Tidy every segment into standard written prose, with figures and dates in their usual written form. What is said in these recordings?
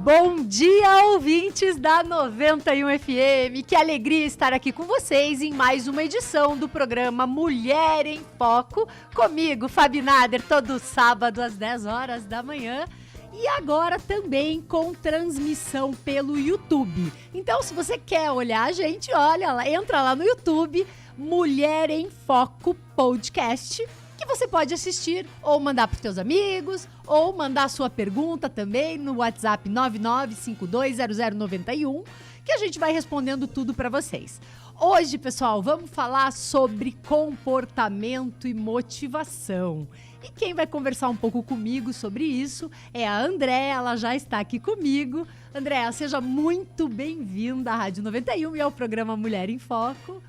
Bom dia, ouvintes da 91 FM. Que alegria estar aqui com vocês em mais uma edição do programa Mulher em Foco. Comigo, Fabi Nader, todo sábado às 10 horas da manhã. E agora também com transmissão pelo YouTube. Então, se você quer olhar a gente, olha lá, entra lá no YouTube, Mulher em Foco Podcast, que você pode assistir ou mandar para os seus amigos, ou mandar a sua pergunta também no WhatsApp 99520091, que a gente vai respondendo tudo para vocês. Hoje, pessoal, vamos falar sobre comportamento e motivação. E quem vai conversar um pouco comigo sobre isso é a Andréa, ela já está aqui comigo. Andréa, seja muito bem-vinda à Rádio 91 e ao programa Mulher em Foco.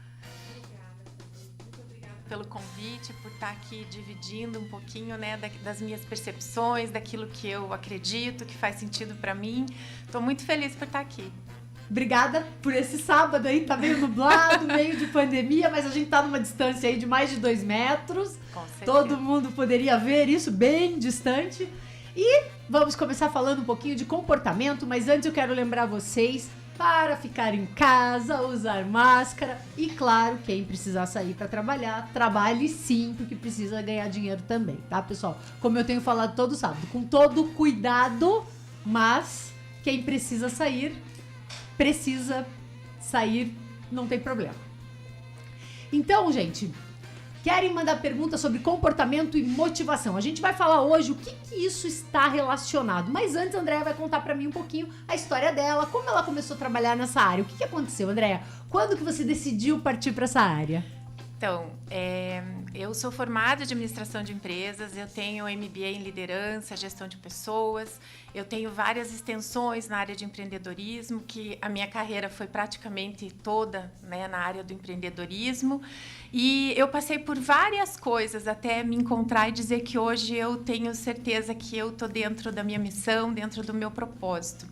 Pelo convite, por estar aqui dividindo um pouquinho, né, das minhas percepções, daquilo que eu acredito, que faz sentido para mim. Estou muito feliz por estar aqui. Obrigada por esse sábado aí, tá meio nublado, meio de pandemia, mas a gente tá numa distância aí de mais de 2 metros. Com certeza. Todo mundo poderia ver isso bem distante. E vamos começar falando um pouquinho de comportamento, mas antes eu quero lembrar vocês para ficar em casa, usar máscara e, claro, quem precisar sair para trabalhar, trabalhe sim, porque precisa ganhar dinheiro também, tá, pessoal? Como eu tenho falado todo sábado, com todo cuidado, mas quem precisa sair, não tem problema. Então, gente, querem mandar perguntas sobre comportamento e motivação? A gente vai falar hoje o que isso está relacionado. Mas antes, a Andréa vai contar pra mim um pouquinho a história dela, como ela começou a trabalhar nessa área. O que aconteceu, Andréa? Quando que você decidiu partir para essa área? Então, eu sou formada em administração de empresas, eu tenho MBA em liderança, gestão de pessoas, eu tenho várias extensões na área de empreendedorismo, que a minha carreira foi praticamente toda, né, na área do empreendedorismo. E eu passei por várias coisas até me encontrar e dizer que hoje eu tenho certeza que eu estou dentro da minha missão, dentro do meu propósito.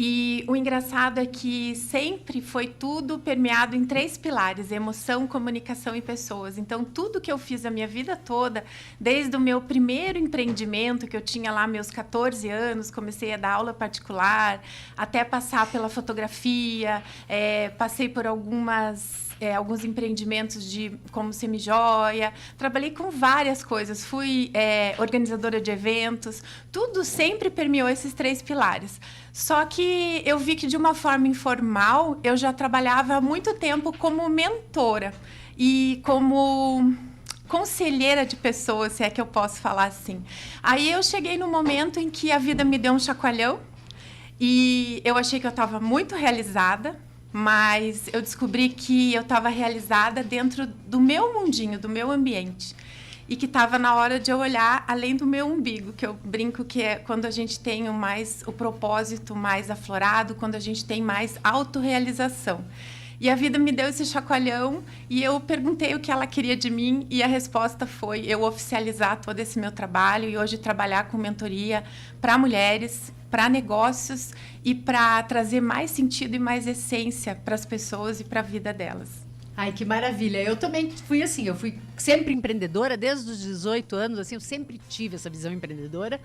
E o engraçado é que sempre foi tudo permeado em 3 pilares: emoção, comunicação e pessoas. Então, tudo que eu fiz a minha vida toda, desde o meu primeiro empreendimento, que eu tinha lá meus 14 anos, comecei a dar aula particular, até passar pela fotografia, passei por alguns empreendimentos como semijoia, trabalhei com várias coisas, fui organizadora de eventos, tudo sempre permeou esses 3 pilares. Só que eu vi que, de uma forma informal, eu já trabalhava há muito tempo como mentora e como conselheira de pessoas, se é que eu posso falar assim. Aí eu cheguei no momento em que a vida me deu um chacoalhão e eu achei que eu estava muito realizada, mas eu descobri que eu estava realizada dentro do meu mundinho, do meu ambiente, e que estava na hora de eu olhar além do meu umbigo, que eu brinco que é quando a gente tem o propósito mais aflorado, quando a gente tem mais autorrealização. E a vida me deu esse chacoalhão e eu perguntei o que ela queria de mim e a resposta foi eu oficializar todo esse meu trabalho e hoje trabalhar com mentoria para mulheres, para negócios e para trazer mais sentido e mais essência para as pessoas e para a vida delas. Ai, que maravilha. Eu também fui assim, eu fui sempre empreendedora, desde os 18 anos, assim, eu sempre tive essa visão empreendedora.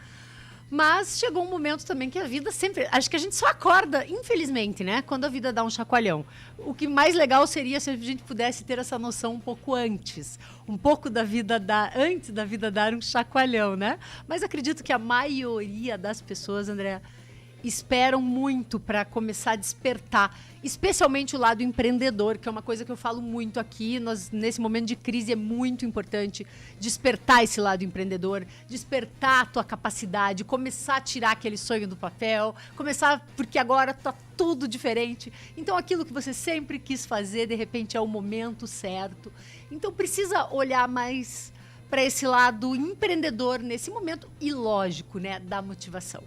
Mas chegou um momento também que a vida sempre... Acho que a gente só acorda, infelizmente, né? Quando a vida dá um chacoalhão. O que mais legal seria se a gente pudesse ter essa noção um pouco antes. Um pouco da vida antes da vida dar um chacoalhão, né? Mas acredito que a maioria das pessoas, Andréa, esperam muito para começar a despertar, especialmente o lado empreendedor, que é uma coisa que eu falo muito aqui. Nesse momento de crise, é muito importante despertar esse lado empreendedor, despertar a tua capacidade, começar a tirar aquele sonho do papel, porque agora está tudo diferente. Então, aquilo que você sempre quis fazer, de repente, é o momento certo. Então, precisa olhar mais para esse lado empreendedor nesse momento e, lógico, né, da motivação.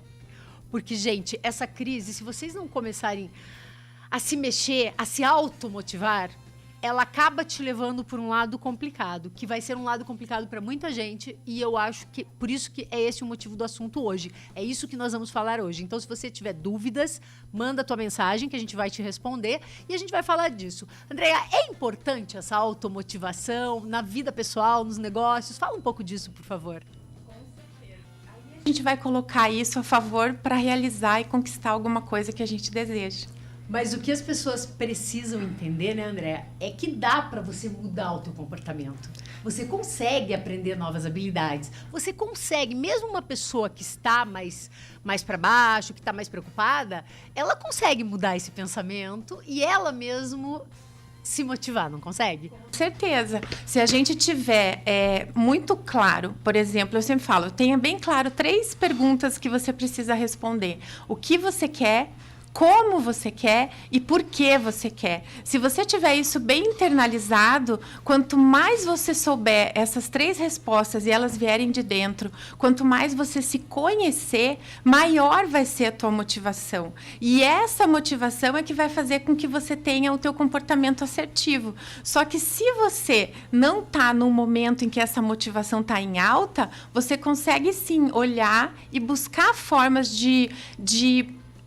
Porque, gente, essa crise, se vocês não começarem a se mexer, a se automotivar, ela acaba te levando por um lado complicado, que vai ser um lado complicado para muita gente, e eu acho que por isso que é esse o motivo do assunto hoje. É isso que nós vamos falar hoje. Então, se você tiver dúvidas, manda a tua mensagem que a gente vai te responder e a gente vai falar disso. Andréa, é importante essa automotivação na vida pessoal, nos negócios? Fala um pouco disso, por favor. Com certeza. Aí a A gente vai colocar isso a favor para realizar e conquistar alguma coisa que a gente deseja. Mas o que as pessoas precisam entender, né, Andréa, é que dá para você mudar o teu comportamento. Você consegue aprender novas habilidades. Você consegue, mesmo uma pessoa que está mais para baixo, que está mais preocupada, ela consegue mudar esse pensamento e ela mesmo se motivar, não consegue? Com certeza. Se a gente tiver muito claro, por exemplo, eu sempre falo, tenha bem claro 3 perguntas que você precisa responder. O que você quer? Como você quer e por que você quer. Se você tiver isso bem internalizado, quanto mais você souber essas 3 respostas e elas vierem de dentro, quanto mais você se conhecer, maior vai ser a tua motivação. E essa motivação é que vai fazer com que você tenha o teu comportamento assertivo. Só que se você não está no momento em que essa motivação está em alta, você consegue sim olhar e buscar formas de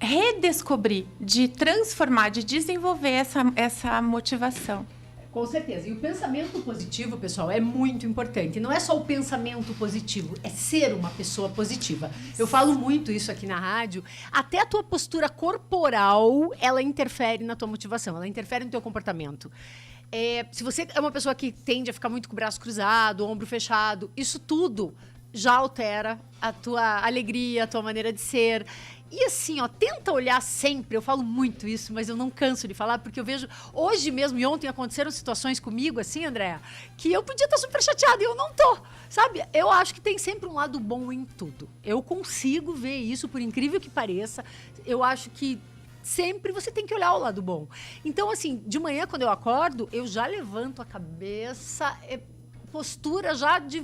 redescobrir, de transformar, de desenvolver essa motivação. Com certeza. E o pensamento positivo, pessoal, é muito importante. Não é só o pensamento positivo, é ser uma pessoa positiva. Eu falo muito isso aqui na rádio. Até a tua postura corporal, ela interfere na tua motivação, ela interfere no teu comportamento. Se você é uma pessoa que tende a ficar muito com o braço cruzado, ombro fechado, isso tudo já altera a tua alegria, a tua maneira de ser. E assim, ó, tenta olhar sempre, eu falo muito isso, mas eu não canso de falar, porque eu vejo, hoje mesmo e ontem aconteceram situações comigo, assim, Andréa, que eu podia estar super chateada e eu não tô, sabe? Eu acho que tem sempre um lado bom em tudo. Eu consigo ver isso, por incrível que pareça, eu acho que sempre você tem que olhar o lado bom. Então, assim, de manhã, quando eu acordo, eu já levanto a cabeça, postura já de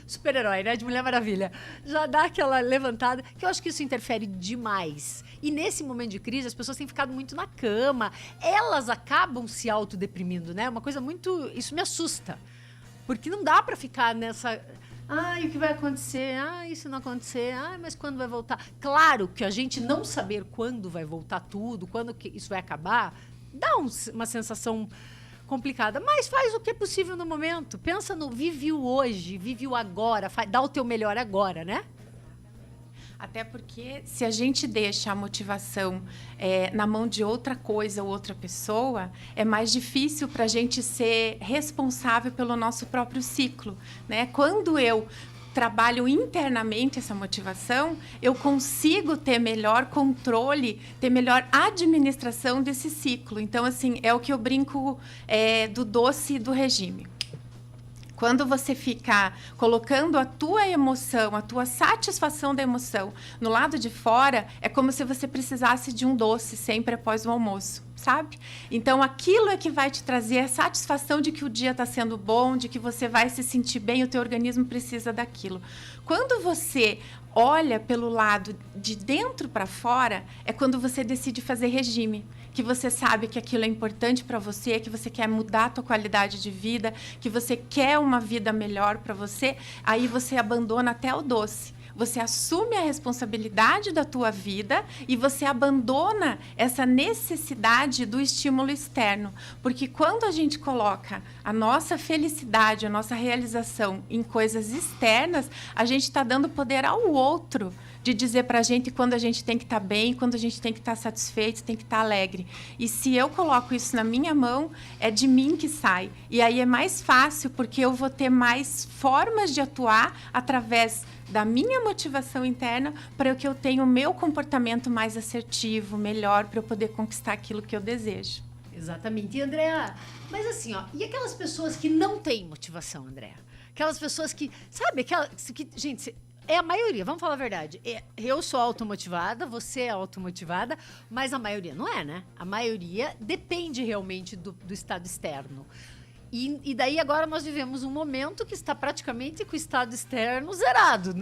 super-herói, né? De Mulher Maravilha. Já dá aquela levantada, que eu acho que isso interfere demais. E nesse momento de crise, as pessoas têm ficado muito na cama. Elas acabam se autodeprimindo, né? Uma coisa muito... Isso me assusta. Porque não dá pra ficar nessa... Ai, o que vai acontecer? Ai, isso não acontecer. Ai, mas quando vai voltar? Claro que a gente não saber quando vai voltar tudo, quando que isso vai acabar, dá uma sensação complicada, mas faz o que é possível no momento. Pensa no vive o hoje, vive o agora, dá o teu melhor agora, né? Até porque se a gente deixa a motivação na mão de outra coisa ou outra pessoa, é mais difícil para a gente ser responsável pelo nosso próprio ciclo, né? Quando eu trabalho internamente essa motivação, eu consigo ter melhor controle, ter melhor administração desse ciclo. Então, assim, é o que eu brinco do doce do regime. Quando você fica colocando a tua emoção, a tua satisfação da emoção no lado de fora, é como se você precisasse de um doce sempre após o almoço, sabe? Então, aquilo é que vai te trazer a satisfação de que o dia está sendo bom, de que você vai se sentir bem, o teu organismo precisa daquilo. Quando você olha pelo lado de dentro para fora, é quando você decide fazer regime, que você sabe que aquilo é importante para você, que você quer mudar a tua qualidade de vida, que você quer uma vida melhor para você, aí você abandona até o doce. Você assume a responsabilidade da tua vida e você abandona essa necessidade do estímulo externo. Porque quando a gente coloca a nossa felicidade, a nossa realização em coisas externas, a gente está dando poder ao outro de dizer para a gente quando a gente tem que estar bem, quando a gente tem que estar satisfeito, tem que estar alegre. E se eu coloco isso na minha mão, é de mim que sai. E aí é mais fácil, porque eu vou ter mais formas de atuar através da minha motivação interna para que eu tenha o meu comportamento mais assertivo, melhor, para eu poder conquistar aquilo que eu desejo. Exatamente. E, Andréa, mas assim, ó, e aquelas pessoas que não têm motivação, Andréa? Aquelas pessoas que, sabe, gente, é a maioria, vamos falar a verdade. Eu sou automotivada, você é automotivada, mas a maioria não é, né? A maioria depende realmente do estado externo. E daí agora nós vivemos um momento que está praticamente com o estado externo zerado.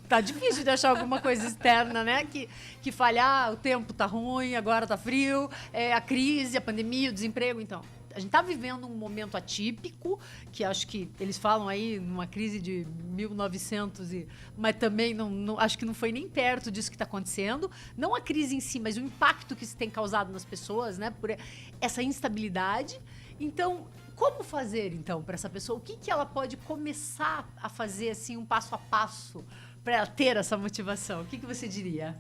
Tá difícil de achar alguma coisa externa, né? Que falhar, o tempo tá ruim, agora tá frio, a crise, a pandemia, o desemprego, então... A gente está vivendo um momento atípico, que acho que eles falam aí numa crise de 1900, mas também acho que não foi nem perto disso que está acontecendo. Não a crise em si, mas o impacto que isso tem causado nas pessoas, né? Por essa instabilidade. Então, como fazer, então, para essa pessoa? O que ela pode começar a fazer, assim, um passo a passo, para ela ter essa motivação? O que você diria?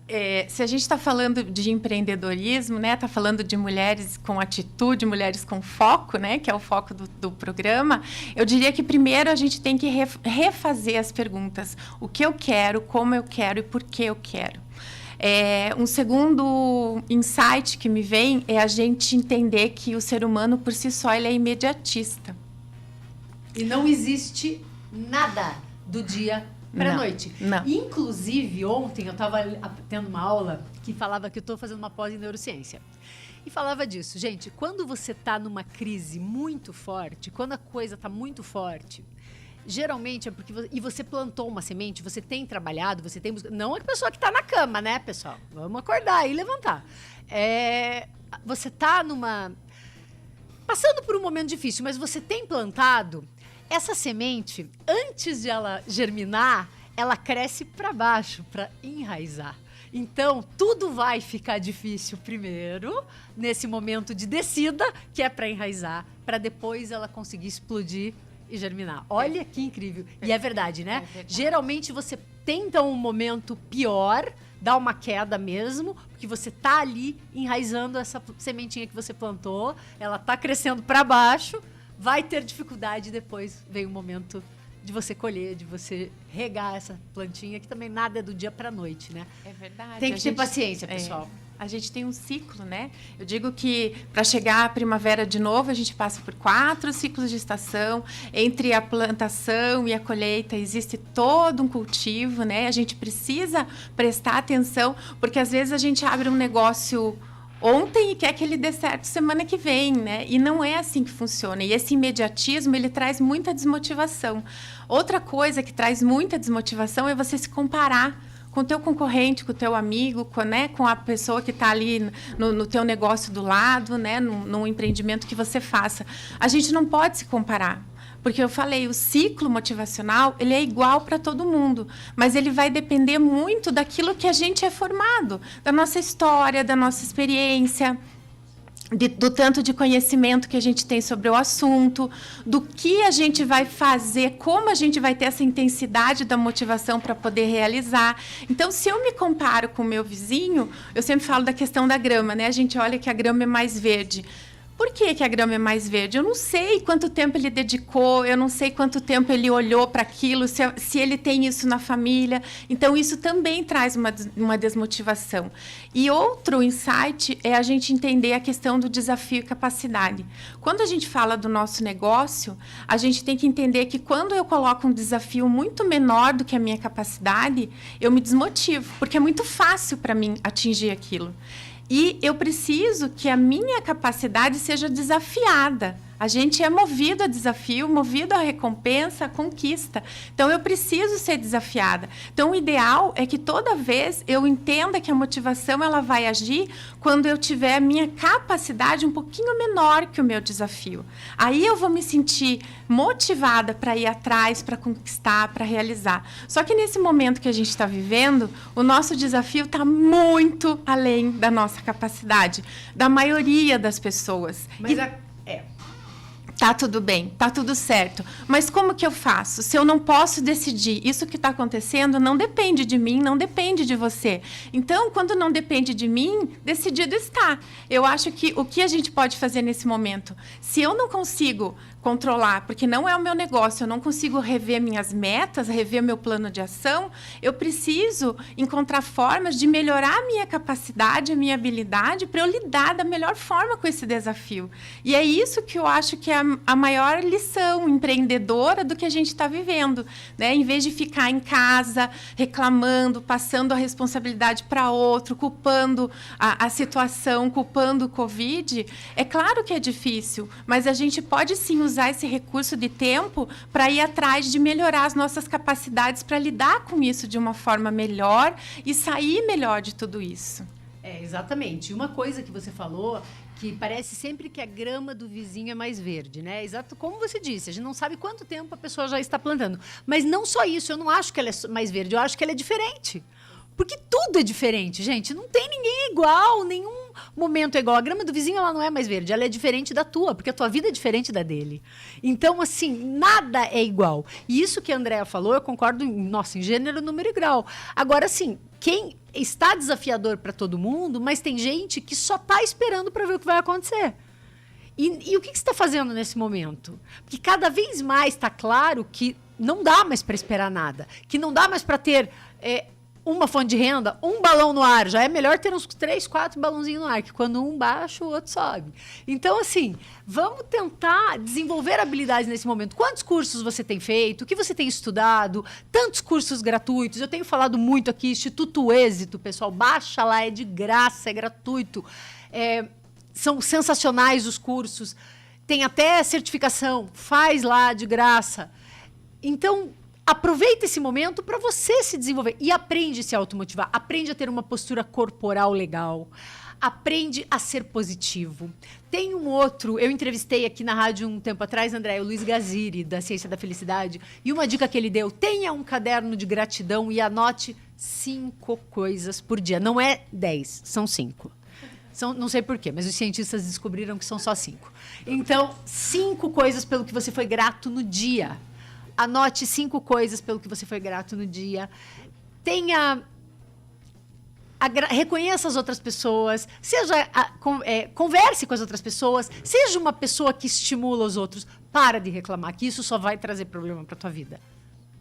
Se a gente está falando de empreendedorismo, né, está falando de mulheres com atitude, mulheres com foco, né, que é o foco do programa, eu diria que primeiro a gente tem que refazer as perguntas. O que eu quero, como eu quero e por que eu quero. Um segundo insight que me vem é a gente entender que o ser humano, por si só, ele é imediatista. E não existe nada do dia para a noite. Não. Inclusive, ontem eu estava tendo uma aula que falava que eu estou fazendo uma pós em neurociência. E falava disso. Gente, quando você está numa crise muito forte, quando a coisa está muito forte, geralmente é porque você plantou uma semente, você tem trabalhado, você tem buscado. Não é a pessoa que está na cama, né, pessoal? Vamos acordar e levantar. Você está passando por um momento difícil, mas você tem plantado. Essa semente, antes de ela germinar, ela cresce para baixo, para enraizar. Então, tudo vai ficar difícil primeiro, nesse momento de descida, que é para enraizar, para depois ela conseguir explodir e germinar. Olha que incrível. E é verdade, né? É verdade. Geralmente você tenta um momento pior, dá uma queda mesmo, porque você tá ali enraizando essa sementinha que você plantou, ela tá crescendo para baixo, vai ter dificuldade e depois vem o momento de você colher, de você regar essa plantinha, que também nada é do dia para a noite, né? É verdade. Tem que ter paciência, pessoal. A gente tem um ciclo, né? Eu digo que para chegar à primavera de novo, a gente passa por 4 ciclos de estação. Entre a plantação e a colheita existe todo um cultivo, né? A gente precisa prestar atenção, porque às vezes a gente abre um negócio ontem e quer que ele dê certo semana que vem, né? E não é assim que funciona. E esse imediatismo, ele traz muita desmotivação. Outra coisa que traz muita desmotivação é você se comparar com o teu concorrente, com o teu amigo, com a pessoa que está ali no teu negócio do lado, né? No empreendimento que você faça. A gente não pode se comparar. Porque eu falei, o ciclo motivacional, ele é igual para todo mundo, mas ele vai depender muito daquilo que a gente é formado, da nossa história, da nossa experiência, do tanto de conhecimento que a gente tem sobre o assunto, do que a gente vai fazer, como a gente vai ter essa intensidade da motivação para poder realizar. Então, se eu me comparo com o meu vizinho, eu sempre falo da questão da grama, né? A gente olha que a grama é mais verde. Por que a grama é mais verde? Eu não sei quanto tempo ele dedicou, eu não sei quanto tempo ele olhou para aquilo, se ele tem isso na família. Então, isso também traz uma desmotivação. E outro insight é a gente entender a questão do desafio e capacidade. Quando a gente fala do nosso negócio, a gente tem que entender que quando eu coloco um desafio muito menor do que a minha capacidade, eu me desmotivo, porque é muito fácil para mim atingir aquilo. E eu preciso que a minha capacidade seja desafiada. A gente é movido a desafio, movido a recompensa, a conquista. Então, eu preciso ser desafiada. Então, o ideal é que toda vez eu entenda que a motivação ela vai agir quando eu tiver a minha capacidade um pouquinho menor que o meu desafio. Aí eu vou me sentir motivada para ir atrás, para conquistar, para realizar. Só que nesse momento que a gente está vivendo, o nosso desafio está muito além da nossa capacidade, da maioria das pessoas. Mas Tá tudo bem, tá tudo certo. Mas como que eu faço? Se eu não posso decidir, isso que está acontecendo não depende de mim, não depende de você. Então, quando não depende de mim, decidido está. Eu acho que o que a gente pode fazer nesse momento, se eu não consigo controlar, porque não é o meu negócio, eu não consigo rever minhas metas, rever meu plano de ação, eu preciso encontrar formas de melhorar a minha capacidade, a minha habilidade, para eu lidar da melhor forma com esse desafio. E é isso que eu acho que é a maior lição empreendedora do que a gente está vivendo, né? Em vez de ficar em casa reclamando, passando a responsabilidade para outro, culpando a situação, culpando o Covid, é claro que é difícil, mas a gente pode sim usar esse recurso de tempo para ir atrás de melhorar as nossas capacidades para lidar com isso de uma forma melhor e sair melhor de tudo isso. Exatamente. Uma coisa que você falou, que parece sempre que a grama do vizinho é mais verde, né? Exato como você disse, a gente não sabe quanto tempo a pessoa já está plantando. Mas não só isso, eu não acho que ela é mais verde, eu acho que ela é diferente. Porque tudo é diferente, gente. Não tem ninguém igual, nenhum momento é igual. A grama do vizinho, ela não é mais verde, ela é diferente da tua, porque a tua vida é diferente da dele. Então, assim, nada é igual. E isso que a Andrea falou, eu concordo em gênero, número e grau. Agora, assim, quem está desafiador para todo mundo, mas tem gente que só está esperando para ver o que vai acontecer. E o que você está fazendo nesse momento? Porque cada vez mais está claro que não dá mais para esperar nada, que não dá mais para ter uma fonte de renda, um balão no ar. Já é melhor ter uns 3, 4 balãozinhos no ar, que quando um baixa, o outro sobe. Então, assim, vamos tentar desenvolver habilidades nesse momento. Quantos cursos você tem feito? O que você tem estudado? Tantos cursos gratuitos. Eu tenho falado muito aqui, Instituto Êxito, pessoal. Baixa lá, é de graça, é gratuito. São sensacionais os cursos. Tem até certificação. Faz lá, de graça. Então, aproveita esse momento para você se desenvolver e aprende a se automotivar, aprende a ter uma postura corporal legal, aprende a ser positivo. Tem um outro, eu entrevistei aqui na rádio um tempo atrás, André, o Luiz Gaziri, da Ciência da Felicidade, e uma dica que ele deu, tenha um caderno de gratidão e anote 5 coisas por dia. Não é 10, são 5. Não sei porquê, mas os cientistas descobriram que são só 5. Então, 5 coisas pelo que você foi grato no dia. Anote 5 coisas pelo que você foi grato no dia. Reconheça as outras pessoas. Converse com as outras pessoas. Seja uma pessoa que estimula os outros. Para de reclamar, que isso só vai trazer problema para tua vida.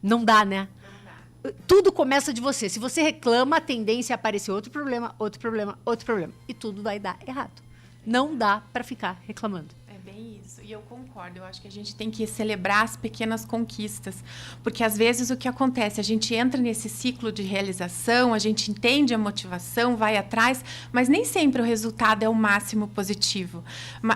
Não dá, né? Não dá. Tudo começa de você. Se você reclama, a tendência é aparecer outro problema, outro problema, outro problema. E tudo vai dar errado. Não dá para ficar reclamando. Bem isso, e eu concordo, eu acho que a gente tem que celebrar as pequenas conquistas, porque às vezes o que acontece, a gente entra nesse ciclo de realização, a gente entende a motivação, vai atrás, mas nem sempre o resultado é o máximo positivo.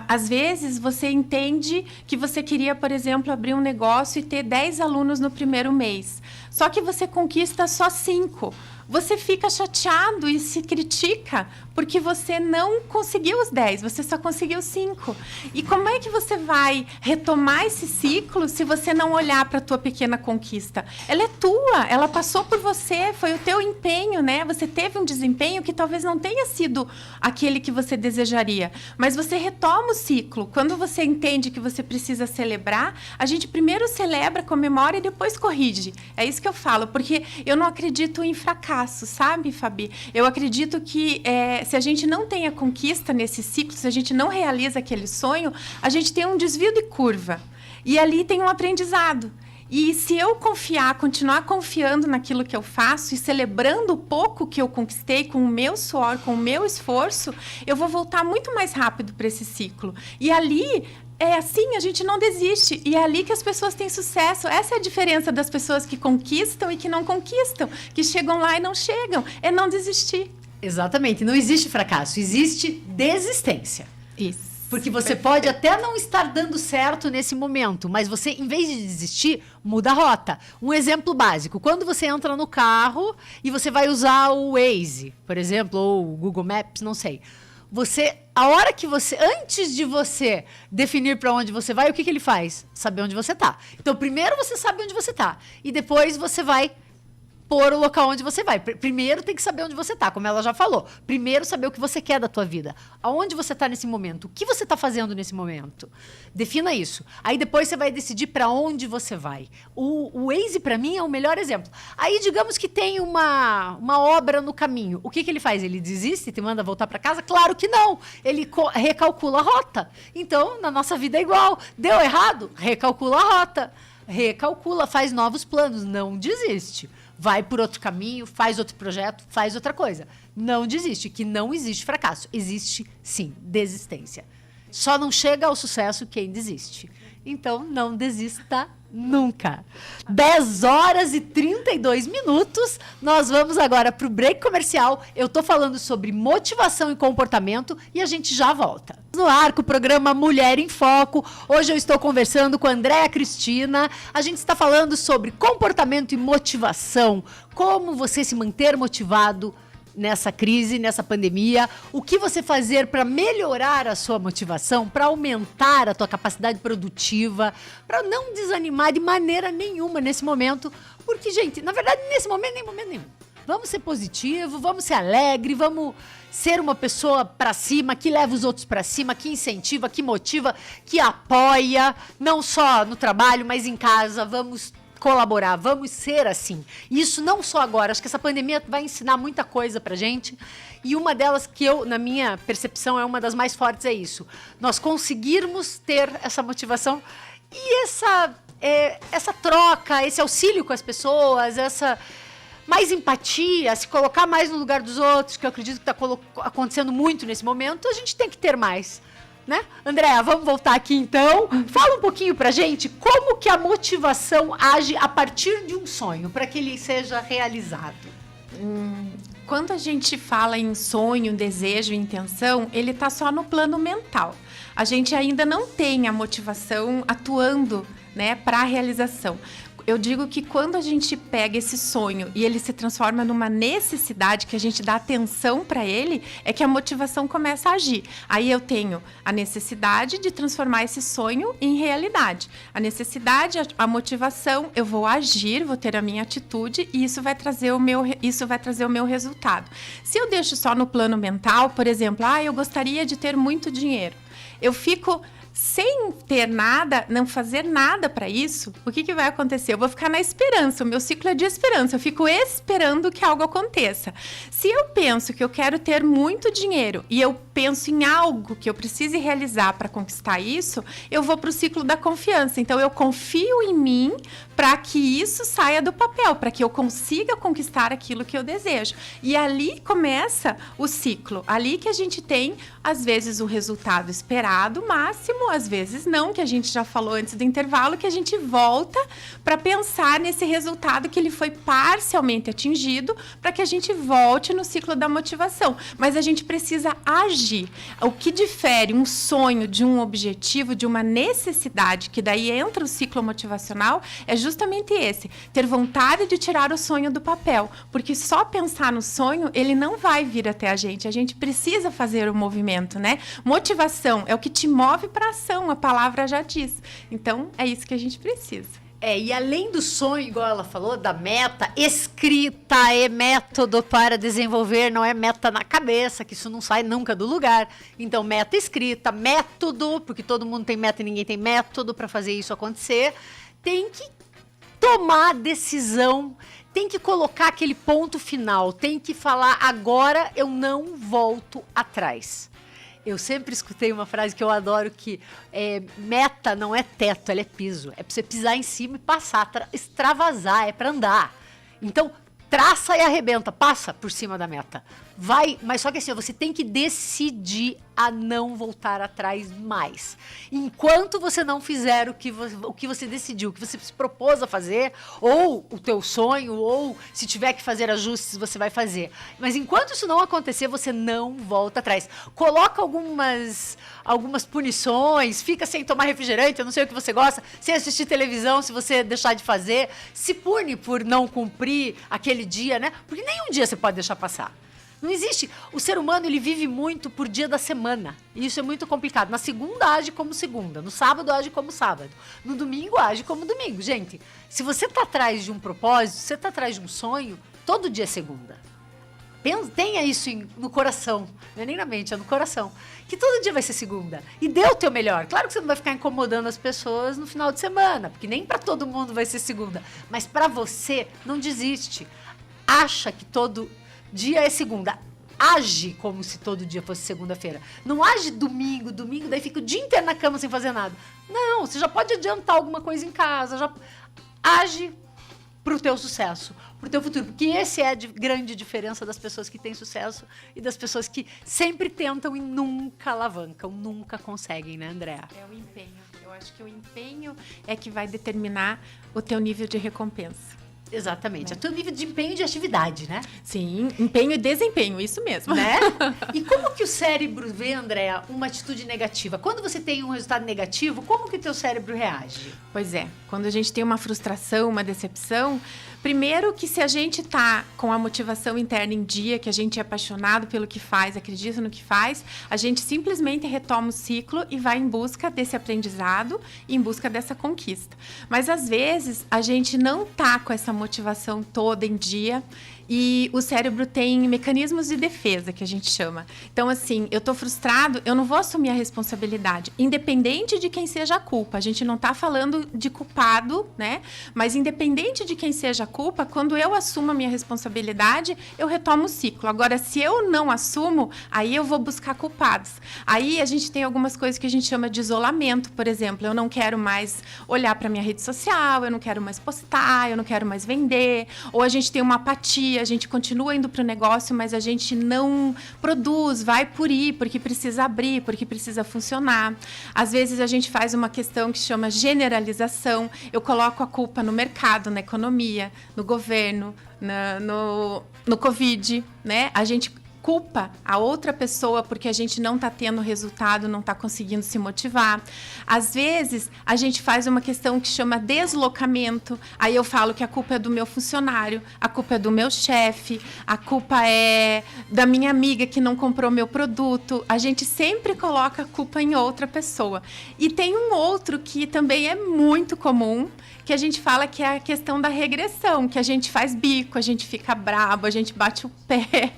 Às vezes você entende que você queria, por exemplo, abrir um negócio e ter 10 alunos no primeiro mês, só que você conquista só 5. Você fica chateado e se critica porque você não conseguiu os 10, você só conseguiu 5. E como é que você vai retomar esse ciclo se você não olhar para a tua pequena conquista? Ela é tua, ela passou por você, foi o teu empenho, né? Você teve um desempenho que talvez não tenha sido aquele que você desejaria, mas você retoma o ciclo. Quando você entende que você precisa celebrar, a gente primeiro celebra, comemora e depois corrige. É isso que eu falo, porque eu não acredito em fracasso, sabe, Fabi? Eu acredito que se a gente não tem a conquista nesse ciclo, se a gente não realiza aquele sonho, a gente tem um desvio de curva. E ali tem um aprendizado. E se eu continuar confiando naquilo que eu faço e celebrando o pouco que eu conquistei com o meu suor, com o meu esforço, eu vou voltar muito mais rápido para esse ciclo. E ali... a gente não desiste. E é ali que as pessoas têm sucesso. Essa é a diferença das pessoas que conquistam e que não conquistam. Que chegam lá e não chegam. É não desistir. Exatamente. Não existe fracasso. Existe desistência. Isso. Porque você pode até não estar dando certo nesse momento, mas você, em vez de desistir, muda a rota. Um exemplo básico. Quando você entra no carro e você vai usar o Waze, por exemplo, ou o Google Maps, não sei. Antes de você definir para onde você vai, o que ele faz? Saber onde você está. Então, primeiro você sabe onde você está. E depois você vai pôr o local onde você vai. Primeiro tem que saber onde você está, como ela já falou. Primeiro saber o que você quer da tua vida. Aonde você está nesse momento? O que você está fazendo nesse momento? Defina isso. Aí depois você vai decidir para onde você vai. O Waze, para mim, é o melhor exemplo. Aí, digamos que tem uma obra no caminho. O que ele faz? Ele desiste e te manda voltar para casa? Claro que não. Ele recalcula a rota. Então, na nossa vida é igual. Deu errado? Recalcula a rota. Recalcula, faz novos planos. Não desiste. Vai por outro caminho, faz outro projeto, faz outra coisa. Não desiste, que não existe fracasso. Existe, sim, desistência. Só não chega ao sucesso quem desiste. Então, não desista nunca. 10h32. Nós vamos agora para o break comercial. Eu estou falando sobre motivação e comportamento e a gente já volta. No ar, com o programa Mulher em Foco. Hoje eu estou conversando com a Andrea Cristina. A gente está falando sobre comportamento e motivação. Como você se manter motivado nessa crise, nessa pandemia, o que você fazer para melhorar a sua motivação, para aumentar a tua capacidade produtiva, para não desanimar de maneira nenhuma nesse momento, porque, gente, na verdade, nesse momento, nem momento nenhum. Vamos ser positivo, vamos ser alegre, vamos ser uma pessoa pra cima, que leva os outros pra cima, que incentiva, que motiva, que apoia, não só no trabalho, mas em casa. Vamos colaborar, vamos ser assim. Isso não só agora, acho que essa pandemia vai ensinar muita coisa pra gente. E uma delas que eu, na minha percepção, é uma das mais fortes, é isso. Nós conseguirmos ter essa motivação e essa troca, esse auxílio com as pessoas, essa mais empatia, se colocar mais no lugar dos outros, que eu acredito que está acontecendo muito nesse momento, a gente tem que ter mais, né? Andréa, vamos voltar aqui então. Fala um pouquinho pra gente como que a motivação age a partir de um sonho, para que ele seja realizado. Quando a gente fala em sonho, desejo, intenção, ele está só no plano mental. A gente ainda não tem a motivação atuando, né, para a realização. Eu digo que quando a gente pega esse sonho e ele se transforma numa necessidade, que a gente dá atenção para ele, é que a motivação começa a agir. Aí eu tenho a necessidade de transformar esse sonho em realidade. A necessidade, a motivação, eu vou agir, vou ter a minha atitude e isso vai trazer o meu resultado. Se eu deixo só no plano mental, por exemplo, eu gostaria de ter muito dinheiro. Eu fico sem ter nada, não fazer nada para isso, o que vai acontecer? Eu vou ficar na esperança, o meu ciclo é de esperança, eu fico esperando que algo aconteça. Se eu penso que eu quero ter muito dinheiro e eu penso em algo que eu precise realizar para conquistar isso, eu vou para o ciclo da confiança. Então, eu confio em mim para que isso saia do papel, para que eu consiga conquistar aquilo que eu desejo. E ali começa o ciclo, ali que a gente tem, às vezes, o resultado esperado, máximo, às vezes não, que a gente já falou antes do intervalo, que a gente volta para pensar nesse resultado que ele foi parcialmente atingido, para que a gente volte no ciclo da motivação. Mas a gente precisa agir. O que difere um sonho de um objetivo, de uma necessidade, que daí entra o ciclo motivacional, é justamente esse, ter vontade de tirar o sonho do papel, porque só pensar no sonho, ele não vai vir até a gente precisa fazer o movimento, né? Motivação é o que te move para ação, a palavra já diz. Então, é isso que a gente precisa. E além do sonho, igual ela falou, da meta, escrita é método para desenvolver, não é meta na cabeça, que isso não sai nunca do lugar. Então, meta escrita, método, porque todo mundo tem meta e ninguém tem método para fazer isso acontecer. Tem que tomar decisão, tem que colocar aquele ponto final, tem que falar, agora eu não volto atrás. Eu sempre escutei uma frase que eu adoro, que meta não é teto, ela é piso. É pra você pisar em cima e passar, extravasar, é pra andar. Então, traça e arrebenta, passa por cima da meta. Vai, mas só que assim, você tem que decidir a não voltar atrás mais. Enquanto você não fizer o que você decidiu, o que você se propôs a fazer, ou o teu sonho, ou se tiver que fazer ajustes, você vai fazer. Mas enquanto isso não acontecer, você não volta atrás. Coloca algumas punições, fica sem tomar refrigerante, eu não sei o que você gosta, sem assistir televisão, se você deixar de fazer. Se pune por não cumprir aquele dia, né? Porque nenhum dia você pode deixar passar. Não existe. O ser humano, ele vive muito por dia da semana. E isso é muito complicado. Na segunda, age como segunda. No sábado, age como sábado. No domingo, age como domingo. Gente, se você está atrás de um propósito, se você está atrás de um sonho, todo dia é segunda. Tenha isso no coração. Não é nem na mente, é no coração. Que todo dia vai ser segunda. E dê o teu melhor. Claro que você não vai ficar incomodando as pessoas no final de semana, porque nem para todo mundo vai ser segunda. Mas para você, não desiste. Acha que todo dia é segunda. Age como se todo dia fosse segunda-feira. Não age domingo, daí fica o dia inteiro na cama sem fazer nada. Não, você já pode adiantar alguma coisa em casa. Já age pro teu sucesso, pro teu futuro. Porque esse é a grande diferença das pessoas que têm sucesso e das pessoas que sempre tentam e nunca alavancam, nunca conseguem, né, Andréa? É o empenho. Eu acho que o empenho é que vai determinar o teu nível de recompensa. Exatamente. É o teu nível de empenho e de atividade, né? Sim, empenho e desempenho, isso mesmo. Né? E como que o cérebro vê, Andréa, uma atitude negativa? Quando você tem um resultado negativo, como que o teu cérebro reage? Pois é, quando a gente tem uma frustração, uma decepção, primeiro que se a gente tá com a motivação interna em dia, que a gente é apaixonado pelo que faz, acredita no que faz, a gente simplesmente retoma o ciclo e vai em busca desse aprendizado e em busca dessa conquista. Mas às vezes a gente não tá com essa motivação toda em dia E o cérebro tem mecanismos de defesa, que a gente chama. Então, assim, eu tô frustrado, eu não vou assumir a responsabilidade, independente de quem seja a culpa. A gente não tá falando de culpado, né? Mas independente de quem seja a culpa, quando eu assumo a minha responsabilidade, eu retomo o ciclo. Agora, se eu não assumo, aí eu vou buscar culpados. Aí a gente tem algumas coisas que a gente chama de isolamento, por exemplo. Eu não quero mais olhar para minha rede social, eu não quero mais postar, eu não quero mais vender. Ou a gente tem uma apatia, a gente continua indo para o negócio, mas a gente não produz, vai por ir, porque precisa abrir, porque precisa funcionar. Às vezes a gente faz uma questão que chama generalização. Eu coloco a culpa no mercado, na economia, no governo, no Covid, né? A gente culpa a outra pessoa porque a gente não está tendo resultado, não está conseguindo se motivar. Às vezes, a gente faz uma questão que chama deslocamento. Aí eu falo que a culpa é do meu funcionário, a culpa é do meu chefe, a culpa é da minha amiga que não comprou meu produto. A gente sempre coloca a culpa em outra pessoa. E tem um outro que também é muito comum, que a gente fala que é a questão da regressão, que a gente faz bico, a gente fica brabo, a gente bate o pé,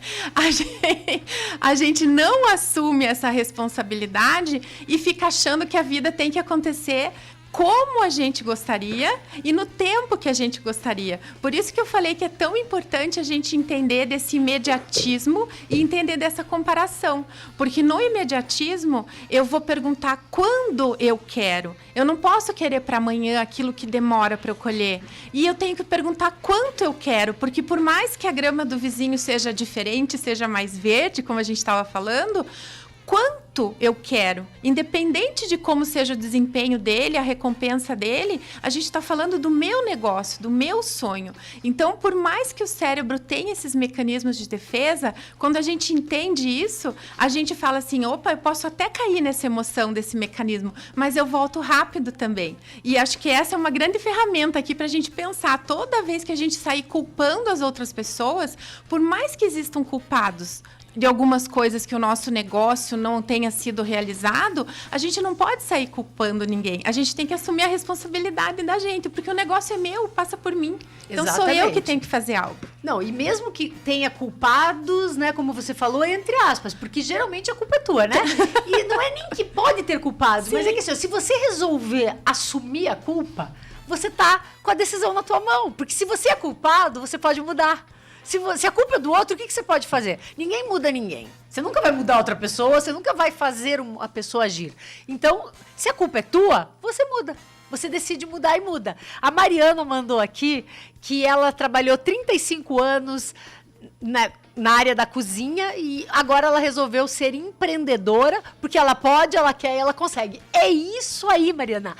a gente não assume essa responsabilidade e fica achando que a vida tem que acontecer como a gente gostaria e no tempo que a gente gostaria. Por isso que eu falei que é tão importante a gente entender desse imediatismo e entender dessa comparação. Porque no imediatismo, eu vou perguntar quando eu quero. Eu não posso querer para amanhã aquilo que demora para eu colher. E eu tenho que perguntar quanto eu quero, porque por mais que a grama do vizinho seja diferente, seja mais verde, como a gente estava falando, quanto eu quero, independente de como seja o desempenho dele, a recompensa dele, a gente está falando do meu negócio, do meu sonho. Então, por mais que o cérebro tenha esses mecanismos de defesa, quando a gente entende isso, a gente fala assim, opa, eu posso até cair nessa emoção desse mecanismo, mas eu volto rápido também. E acho que essa é uma grande ferramenta aqui para a gente pensar, toda vez que a gente sair culpando as outras pessoas, por mais que existam culpados de algumas coisas que o nosso negócio não tenha sido realizado, a gente não pode sair culpando ninguém. A gente tem que assumir a responsabilidade da gente, porque o negócio é meu, passa por mim. Então, sou eu que tenho que fazer algo. Não, e mesmo que tenha culpados, né, como você falou, entre aspas, porque geralmente a culpa é tua, né? E não é nem que pode ter culpados, mas é que assim, se você resolver assumir a culpa, você tá com a decisão na tua mão. Porque se você é culpado, você pode mudar. Se a culpa é do outro, o que você pode fazer? Ninguém muda ninguém. Você nunca vai mudar outra pessoa, você nunca vai fazer a pessoa agir. Então, se a culpa é tua, você muda. Você decide mudar e muda. A mandou aqui que ela trabalhou 35 anos na área da cozinha e agora ela resolveu ser empreendedora porque ela pode, ela quer e ela consegue. É isso aí, Mariana.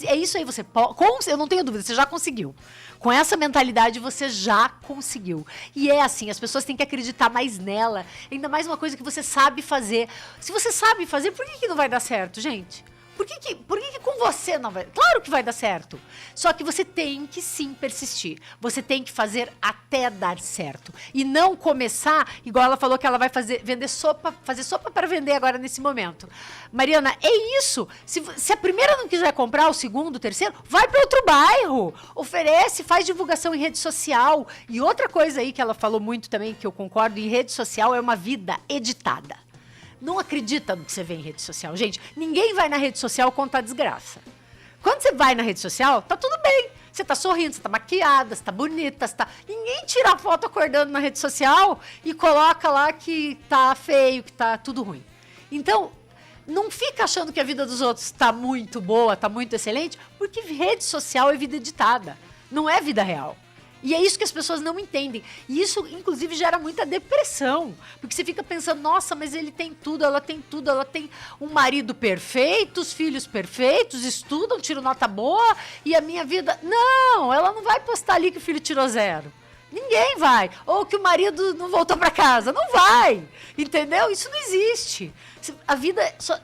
É isso aí, você pode. Eu não tenho dúvida, você já conseguiu. Com essa mentalidade, você já conseguiu. E é assim, as pessoas têm que acreditar mais nela. Ainda mais uma coisa que você sabe fazer. Se você sabe fazer, por que não vai dar certo, gente? Por que com você não vai? Claro que vai dar certo. Só que você tem que sim persistir. Você tem que fazer até dar certo. E não começar, igual ela falou que ela vai fazer sopa para vender agora nesse momento. Mariana, é isso. Se a primeira não quiser comprar, o segundo, o terceiro, vai para outro bairro. Oferece, faz divulgação em rede social. E outra coisa aí que ela falou muito também, que eu concordo, em rede social é uma vida editada. Não acredita no que você vê em rede social. Gente, ninguém vai na rede social contar desgraça. Quando você vai na rede social, tá tudo bem. Você tá sorrindo, você tá maquiada, você tá bonita, Ninguém tira a foto acordando na rede social e coloca lá que tá feio, que tá tudo ruim. Então, não fica achando que a vida dos outros tá muito boa, tá muito excelente, porque rede social é vida editada, não é vida real. E é isso que as pessoas não entendem. E isso, inclusive, gera muita depressão. Porque você fica pensando, nossa, mas ele tem tudo, ela tem um marido perfeito, os filhos perfeitos, estudam, tiram nota boa, e a minha vida... Não, ela não vai postar ali que o filho tirou 0. Ninguém vai. Ou que o marido não voltou para casa. Não vai. Entendeu? Isso não existe. A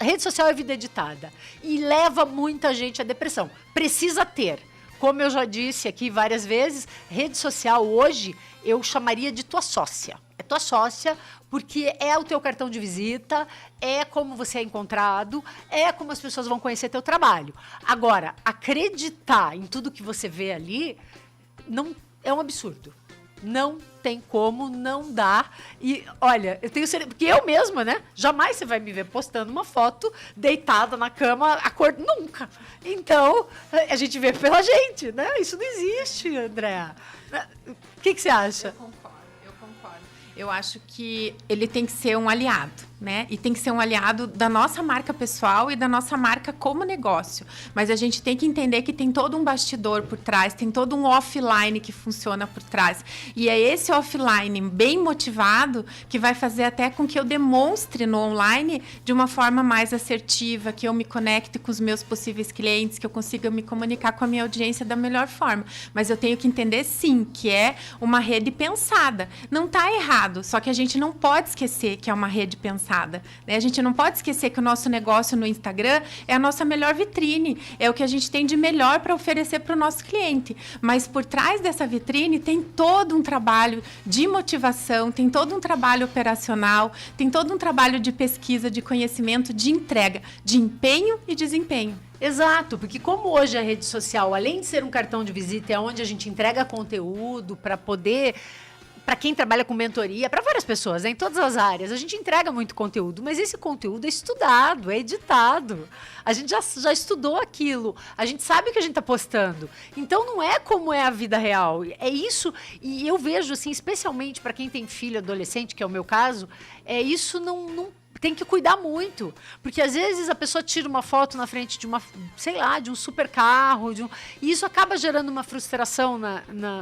rede social é vida editada. E leva muita gente à depressão. Precisa ter. Como eu já disse aqui várias vezes, rede social hoje eu chamaria de tua sócia. É tua sócia porque é o teu cartão de visita, é como você é encontrado, é como as pessoas vão conhecer teu trabalho. Agora, acreditar em tudo que você vê ali não é um absurdo. Não tem como, não dá. E, olha, eu tenho certeza, porque eu mesma, né? Jamais você vai me ver postando uma foto deitada na cama, nunca. Então, a gente vê pela gente, né? Isso não existe, Andréa. O que você acha? Eu concordo. Eu acho que ele tem que ser um aliado, né? E tem que ser um aliado da nossa marca pessoal e da nossa marca como negócio. Mas a gente tem que entender que tem todo um bastidor por trás, tem todo um offline que funciona por trás. E é esse offline bem motivado que vai fazer até com que eu demonstre no online de uma forma mais assertiva, que eu me conecte com os meus possíveis clientes, que eu consiga me comunicar com a minha audiência da melhor forma. Mas eu tenho que entender, sim, que é uma rede pensada. Não está errado. Só que a gente não pode esquecer que é uma rede pensada, né? A gente não pode esquecer que o nosso negócio no Instagram é a nossa melhor vitrine, é o que a gente tem de melhor para oferecer para o nosso cliente. Mas por trás dessa vitrine tem todo um trabalho de motivação, tem todo um trabalho operacional, tem todo um trabalho de pesquisa, de conhecimento, de entrega, de empenho e desempenho. Exato, porque como hoje a rede social, além de ser um cartão de visita, é onde a gente entrega conteúdo para poder... Para quem trabalha com mentoria, para várias pessoas, né, em todas as áreas, a gente entrega muito conteúdo, mas esse conteúdo é estudado, é editado. A gente já estudou aquilo, a gente sabe o que a gente está postando. Então, não é como é a vida real. É isso, e eu vejo, assim, especialmente para quem tem filho adolescente, que é o meu caso, isso não tem que cuidar muito, porque às vezes a pessoa tira uma foto na frente de de um super carro, e isso acaba gerando uma frustração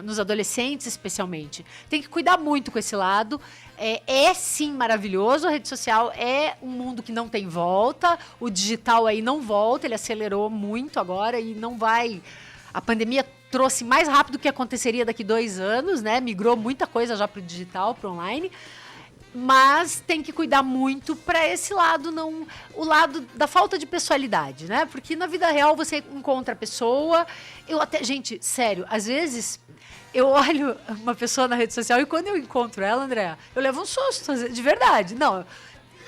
nos adolescentes, especialmente. Tem que cuidar muito com esse lado. É sim maravilhoso, a rede social é um mundo que não tem volta, o digital aí não volta, ele acelerou muito agora e não vai... A pandemia trouxe mais rápido do que aconteceria daqui 2 anos, né? Migrou muita coisa já para o digital, para o online. Mas tem que cuidar muito para esse lado, o lado da falta de pessoalidade, né? Porque na vida real você encontra a pessoa. Gente, sério, às vezes eu olho uma pessoa na rede social e quando eu encontro ela, Andréa, eu levo um susto, de verdade. Não,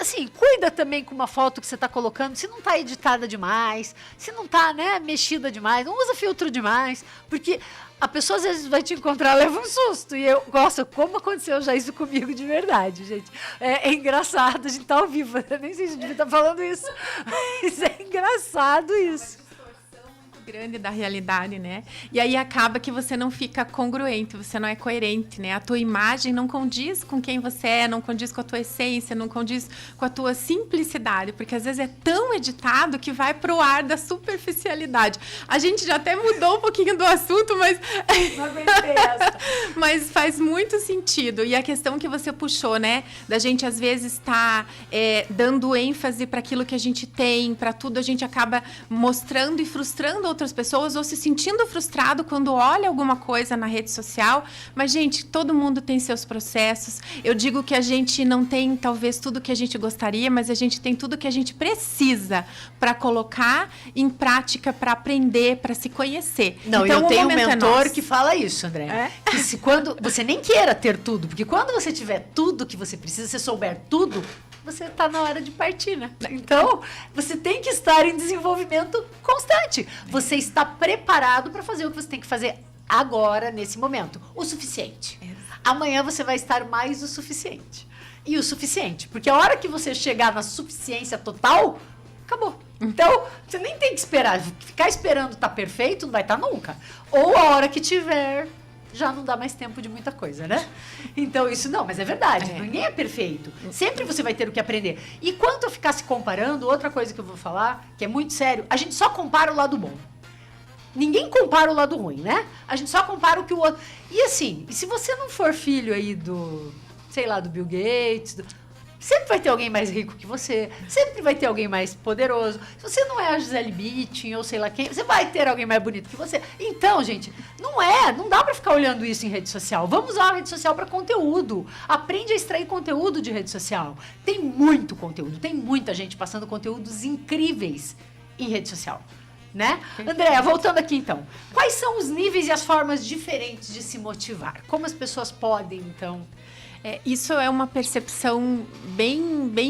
assim, cuida também com uma foto que você está colocando, se não está editada demais, se não está, né, mexida demais, não usa filtro demais, porque a pessoa às vezes vai te encontrar, leva um susto. E nossa, como aconteceu já isso comigo de verdade, gente. É engraçado, a gente tá ao vivo, eu nem sei se a gente devia estar falando isso, mas é engraçado isso. Grande da realidade, né? E aí acaba que você não fica congruente, você não é coerente, né? A tua imagem não condiz com quem você é, não condiz com a tua essência, não condiz com a tua simplicidade, porque às vezes é tão editado que vai pro ar da superficialidade. A gente já até mudou um pouquinho do assunto, mas não aguentei essa. Mas faz muito sentido. E a questão que você puxou, né? Da gente às vezes estar dando ênfase para aquilo que a gente tem, para tudo, a gente acaba mostrando e frustrando outras pessoas ou se sentindo frustrado quando olha alguma coisa na rede social. Mas, gente, todo mundo tem seus processos. Eu digo que a gente não tem, talvez, tudo que a gente gostaria, mas a gente tem tudo que a gente precisa para colocar em prática, para aprender, para se conhecer. Não, então, eu tenho um mentor que fala isso, André. Que quando você nem queira ter tudo, porque quando você tiver tudo que você precisa, você souber tudo, você está na hora de partir, né? Então, você tem que estar em desenvolvimento constante. Você está preparado para fazer o que você tem que fazer agora, nesse momento. O suficiente. Amanhã você vai estar mais o suficiente. E o suficiente. Porque a hora que você chegar na suficiência total, acabou. Então, você nem tem que esperar. Ficar esperando estar perfeito não vai estar nunca. Ou a hora que tiver... já não dá mais tempo de muita coisa, né? Então, isso não, mas é verdade, ninguém é perfeito. Sempre você vai ter o que aprender. E quanto a ficar se comparando, outra coisa que eu vou falar, que é muito sério, a gente só compara o lado bom. Ninguém compara o lado ruim, né? A gente só compara o que o outro... E assim, se você não for filho aí do, sei lá, do Bill Gates... Sempre vai ter alguém mais rico que você, sempre vai ter alguém mais poderoso. Se você não é a Gisele Bündchen ou sei lá quem, você vai ter alguém mais bonito que você. Então, gente, não dá pra ficar olhando isso em rede social. Vamos usar a rede social para conteúdo. Aprende a extrair conteúdo de rede social. Tem muito conteúdo, tem muita gente passando conteúdos incríveis em rede social, né? Andréa, voltando aqui então. Quais são os níveis e as formas diferentes de se motivar? Como as pessoas podem, então... Isso é uma percepção bem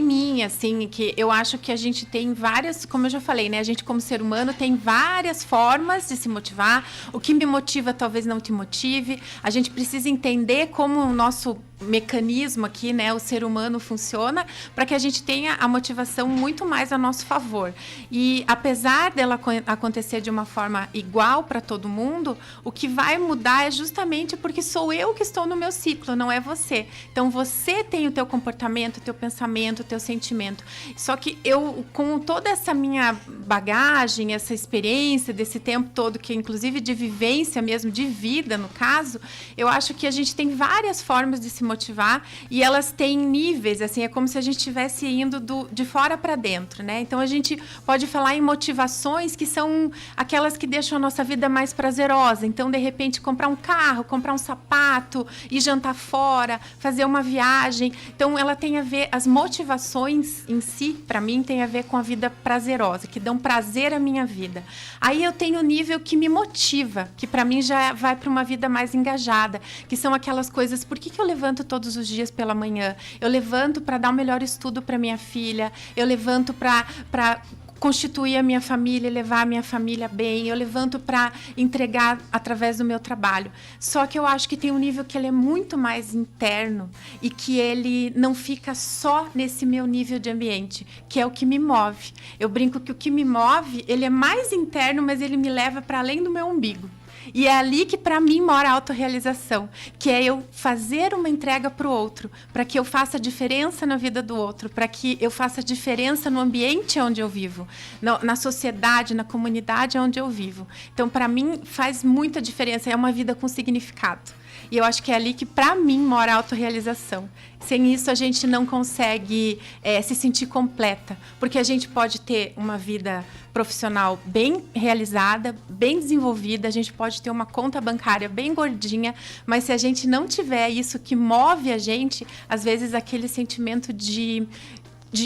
minha, assim, que eu acho que a gente tem várias, como eu já falei, né? A gente, como ser humano, tem várias formas de se motivar. O que me motiva talvez não te motive. A gente precisa entender como o nosso mecanismo aqui, né, o ser humano funciona, para que a gente tenha a motivação muito mais a nosso favor. E apesar dela acontecer de uma forma igual para todo mundo, o que vai mudar é justamente porque sou eu que estou no meu ciclo, não é você. Então você tem o teu comportamento, o teu pensamento, o teu sentimento. Só que eu, com toda essa minha bagagem, essa experiência desse tempo todo, que inclusive de vivência mesmo, de vida no caso, eu acho que a gente tem várias formas de se motivar e elas têm níveis, assim, é como se a gente estivesse indo de fora para dentro, né? Então a gente pode falar em motivações que são aquelas que deixam a nossa vida mais prazerosa. Então, de repente, comprar um carro, comprar um sapato, ir jantar fora, fazer uma viagem. Então, ela tem a ver, as motivações em si, para mim, tem a ver com a vida prazerosa, que dão prazer à minha vida. Aí eu tenho o nível que me motiva, que para mim já vai para uma vida mais engajada, que são aquelas coisas, por que eu levanto todos os dias pela manhã? Eu levanto para dar o melhor estudo para minha filha, eu levanto para constituir a minha família, levar a minha família bem, eu levanto para entregar através do meu trabalho. Só que eu acho que tem um nível que ele é muito mais interno e que ele não fica só nesse meu nível de ambiente, que é o que me move. Eu brinco que o que me move, ele é mais interno, mas ele me leva para além do meu umbigo. E é ali que, para mim, mora a autorrealização, que é eu fazer uma entrega para o outro, para que eu faça diferença na vida do outro, para que eu faça diferença no ambiente onde eu vivo, na sociedade, na comunidade onde eu vivo. Então, para mim, faz muita diferença, é uma vida com significado. E eu acho que é ali que, para mim, mora a autorrealização. Sem isso, a gente não consegue se sentir completa, porque a gente pode ter uma vida profissional bem realizada, bem desenvolvida, a gente pode ter uma conta bancária bem gordinha, mas se a gente não tiver isso que move a gente, às vezes aquele sentimento de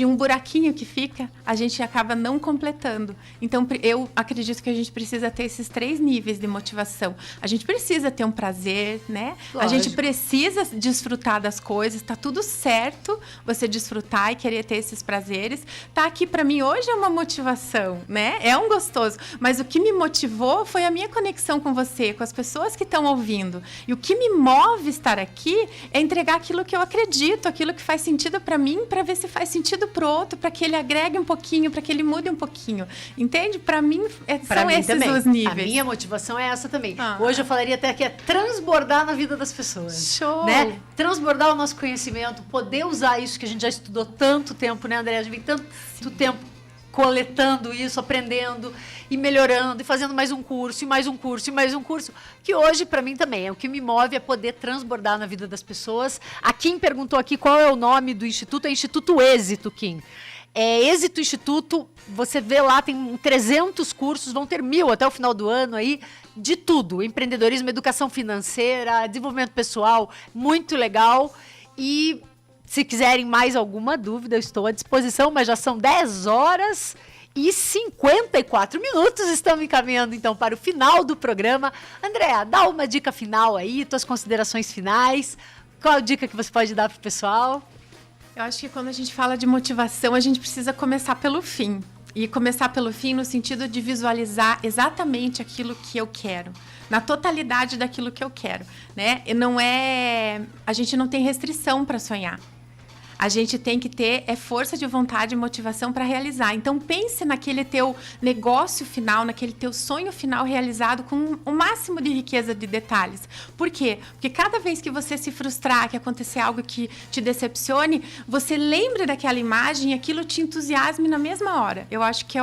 um buraquinho que fica, a gente acaba não completando. Então, eu acredito que a gente precisa ter esses 3 níveis de motivação. A gente precisa ter um prazer, né? Lógico. A gente precisa desfrutar das coisas. Tá tudo certo você desfrutar e querer ter esses prazeres. Tá aqui para mim hoje é uma motivação, né? É um gostoso. Mas o que me motivou foi a minha conexão com você, com as pessoas que estão ouvindo. E o que me move estar aqui é entregar aquilo que eu acredito, aquilo que faz sentido para mim, para ver se faz sentido para o outro, para que ele agregue um pouquinho, para que ele mude um pouquinho. Entende? Para mim, são esses também. Os níveis. A minha motivação é essa também. Hoje eu falaria até que é transbordar na vida das pessoas. Show! Né? Transbordar o nosso conhecimento, poder usar isso que a gente já estudou tanto tempo, né, André? A gente vem tanto tempo coletando isso, aprendendo e melhorando e fazendo mais um curso, e mais um curso, e mais um curso, que hoje para mim também é o que me move, é poder transbordar na vida das pessoas. A Kim perguntou aqui qual é o nome do instituto, é Instituto Êxito, Kim. É Êxito Instituto, você vê lá, tem 300 cursos, vão ter 1000 até o final do ano aí, de tudo, empreendedorismo, educação financeira, desenvolvimento pessoal, muito legal. E se quiserem mais alguma dúvida, eu estou à disposição, mas já são 10 horas e 54 minutos. Estamos encaminhando, então, para o final do programa. Andréa, dá uma dica final aí, tuas considerações finais. Qual a dica que você pode dar para o pessoal? Eu acho que quando a gente fala de motivação, a gente precisa começar pelo fim. E começar pelo fim no sentido de visualizar exatamente aquilo que eu quero. Na totalidade daquilo que eu quero, né? A gente não tem restrição para sonhar. A gente tem que ter força de vontade e motivação para realizar. Então, pense naquele teu negócio final, naquele teu sonho final realizado com o máximo de riqueza de detalhes. Por quê? Porque cada vez que você se frustrar, que acontecer algo que te decepcione, você lembre daquela imagem e aquilo te entusiasme na mesma hora. Eu acho que é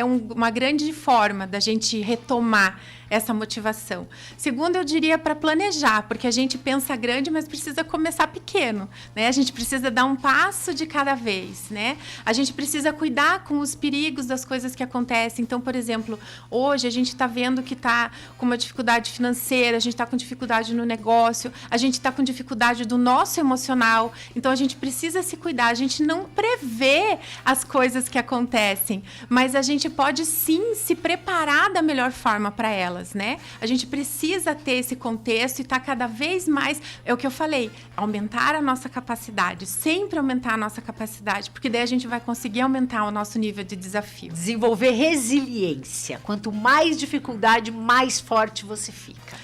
uma grande forma da gente retomar essa motivação. Segundo, eu diria para planejar, porque a gente pensa grande, mas precisa começar pequeno, né? A gente precisa dar um passo de cada vez, né? A gente precisa cuidar com os perigos das coisas que acontecem. Então, por exemplo, hoje a gente está vendo que está com uma dificuldade financeira, a gente está com dificuldade no negócio, a gente está com dificuldade do nosso emocional. Então, a gente precisa se cuidar. A gente não prevê as coisas que acontecem, mas a gente pode sim se preparar da melhor forma para elas, né? A gente precisa ter esse contexto e estar cada vez mais, é o que eu falei, aumentar a nossa capacidade, sempre aumentar a nossa capacidade, porque daí a gente vai conseguir aumentar o nosso nível de desafio. Desenvolver resiliência. Quanto mais dificuldade, mais forte você fica.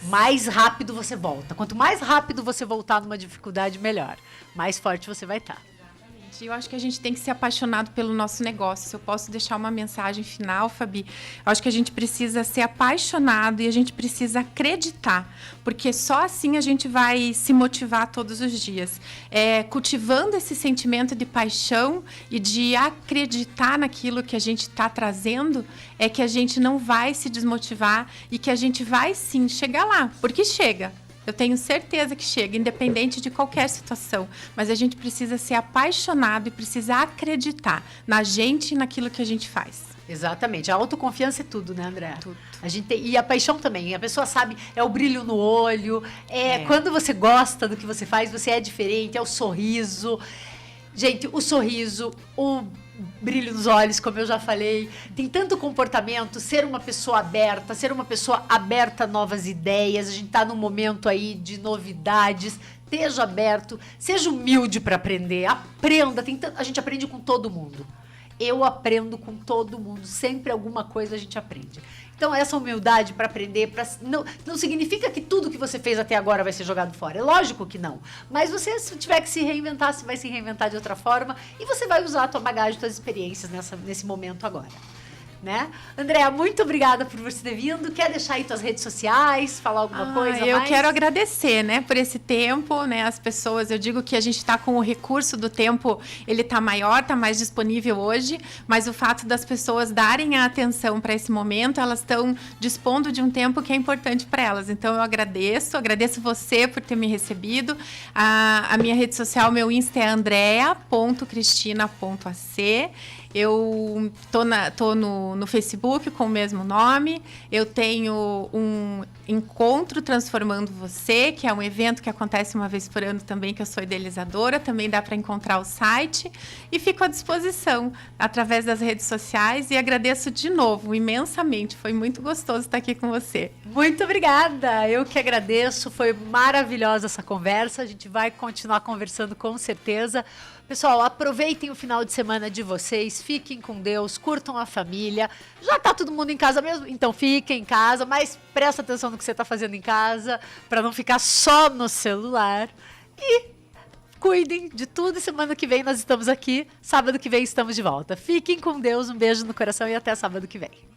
Mais rápido você volta. Quanto mais rápido você voltar numa dificuldade, melhor. Mais forte você vai estar. Eu acho que a gente tem que ser apaixonado pelo nosso negócio. Se eu posso deixar uma mensagem final, Fabi, eu acho que a gente precisa ser apaixonado e a gente precisa acreditar, porque só assim a gente vai se motivar todos os dias. Cultivando esse sentimento de paixão e de acreditar naquilo que a gente está trazendo, é que a gente não vai se desmotivar e que a gente vai sim chegar lá, porque chega. Eu tenho certeza que chega, independente de qualquer situação. Mas a gente precisa ser apaixonado e precisa acreditar na gente e naquilo que a gente faz. Exatamente. A autoconfiança é tudo, né, André? Tudo. E a paixão também. A pessoa sabe, é o brilho no olho. Quando você gosta do que você faz, você é diferente. É o sorriso. Gente, o sorriso, o brilho nos olhos, como eu já falei, tem tanto comportamento, ser uma pessoa aberta a novas ideias, a gente está num momento aí de novidades, esteja aberto, seja humilde para aprender, aprenda, a gente aprende com todo mundo. Eu aprendo com todo mundo, sempre alguma coisa a gente aprende. Então, essa humildade para aprender, não significa que tudo que você fez até agora vai ser jogado fora. É lógico que não. Mas você, se tiver que se reinventar, você vai se reinventar de outra forma e você vai usar a tua bagagem, tuas experiências nesse momento agora. Né? Andréa, muito obrigada por você ter vindo. Quer deixar aí tuas redes sociais, falar alguma coisa eu mais? quero agradecer, né, por esse tempo, né, as pessoas, eu digo que a gente está com o recurso do tempo, ele está maior, está mais disponível hoje, mas o fato das pessoas darem a atenção para esse momento, elas estão dispondo de um tempo que é importante para elas. Então eu agradeço você por ter me recebido. A minha rede social, meu Insta é andrea.cristina.ac. Eu tô no Facebook com o mesmo nome. Eu tenho um Encontro Transformando Você, que é um evento que acontece uma vez por ano também, que eu sou idealizadora. Também dá para encontrar o site. E fico à disposição através das redes sociais. E agradeço de novo, imensamente. Foi muito gostoso estar aqui com você. Muito obrigada. Eu que agradeço. Foi maravilhosa essa conversa. A gente vai continuar conversando com certeza. Pessoal, aproveitem o final de semana de vocês, fiquem com Deus, curtam a família. Já tá todo mundo em casa mesmo? Então fiquem em casa, mas presta atenção no que você tá fazendo em casa, para não ficar só no celular. E cuidem de tudo e semana que vem nós estamos aqui, sábado que vem estamos de volta. Fiquem com Deus, um beijo no coração e até sábado que vem.